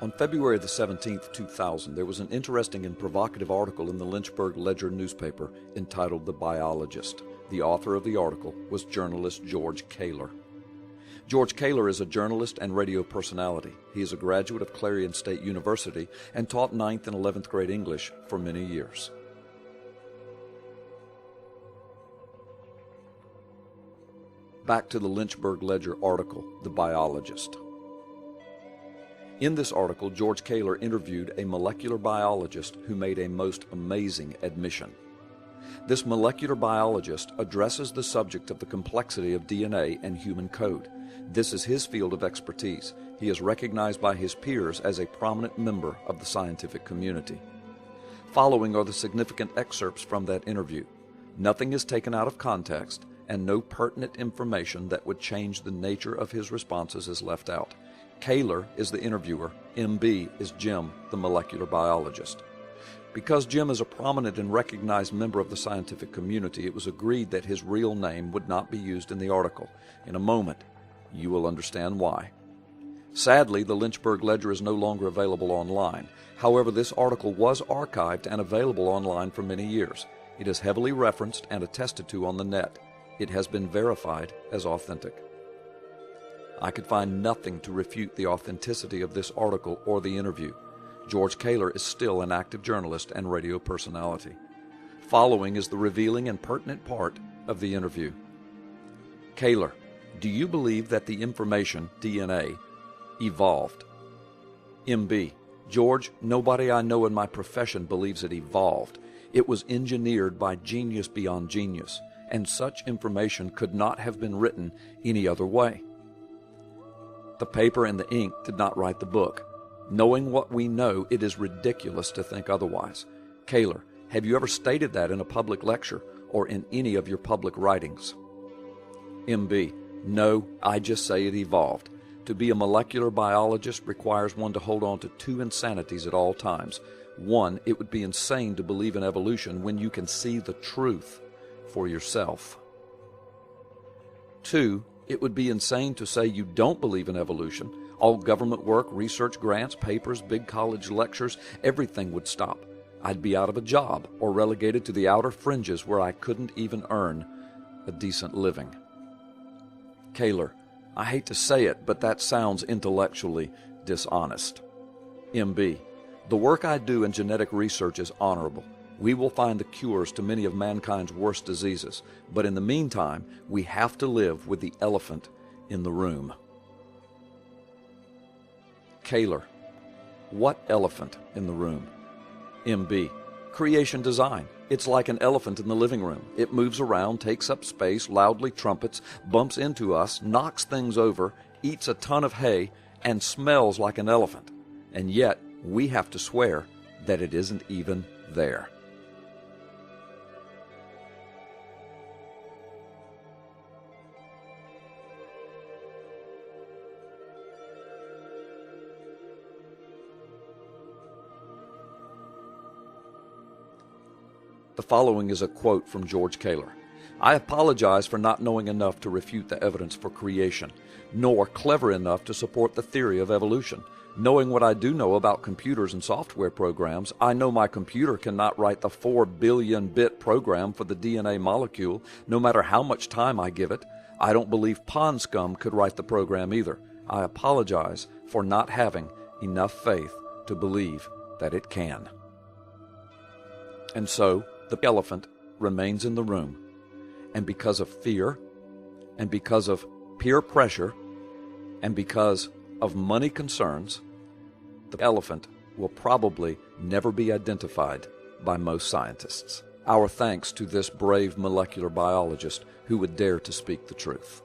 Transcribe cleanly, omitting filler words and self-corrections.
On February the 17th, 2000, there was an interesting and provocative article in the Lynchburg Ledger newspaper entitled The Biologist. The author of the article was journalist George Kaler. George Kaler is a journalist and radio personality. He is a graduate of Clarion State University and taught 9th and 11th grade English for many years. Back to the Lynchburg Ledger article, The Biologist. In this article, George Kaler interviewed a molecular biologist who made a most amazing admission. This molecular biologist addresses the subject of the complexity of DNA and human code. This is his field of expertise. He is recognized by his peers as a prominent member of the scientific community. Following are the significant excerpts from that interview. Nothing is taken out of context, and no pertinent information that would change the nature of his responses is left out. Kaler is the interviewer. MB is Jim, the molecular biologist. Because Jim is a prominent and recognized member of the scientific community, it was agreed that his real name would not be used in the article. In a moment, you will understand why. Sadly, the Lynchburg Ledger is no longer available online. However, this article was archived and available online for many years. It is heavily referenced and attested to on the net. It has been verified as authentic. I could find nothing to refute the authenticity of this article or the interview. George Kaler is still an active journalist and radio personality. Following is the revealing and pertinent part of the interview. Kaler, do you believe that the information, DNA, evolved? MB, George, nobody I know in my profession believes it evolved. It was engineered by genius beyond genius, and such information could not have been written any other way. The paper and the ink did not write the book. Knowing what we know, it is ridiculous to think otherwise. Kaler, have you ever stated that in a public lecture or in any of your public writings? MB, no, I just say it evolved. To be a molecular biologist requires one to hold on to two insanities at all times. One, it would be insane to believe in evolution when you can see the truth for yourself. Two, it would be insane to say you don't believe in evolution. All government work, research grants, papers, big college lectures, everything would stop. I'd be out of a job or relegated to the outer fringes where I couldn't even earn a decent living. Kaler, I hate to say it, but that sounds intellectually dishonest. MB, the work I do in genetic research is honorable. We will find the cures to many of mankind's worst diseases, but in the meantime, we have to live with the elephant in the room. Kaler, what elephant in the room? MB, creation design. It's like an elephant in the living room. It moves around, takes up space, loudly trumpets, bumps into us, knocks things over, eats a ton of hay, and smells like an elephant. And yet, we have to swear that it isn't even there. The following is a quote from George Kaler. I apologize for not knowing enough to refute the evidence for creation, nor clever enough to support the theory of evolution. Knowing what I do know about computers and software programs, I know my computer cannot write the 4 billion-bit program for the DNA molecule, no matter how much time I give it. I don't believe pond scum could write the program either. I apologize for not having enough faith to believe that it can. And so, the elephant remains in the room, and because of fear, and because of peer pressure, and because of money concerns, the elephant will probably never be identified by most scientists. Our thanks to this brave molecular biologist who would dare to speak the truth.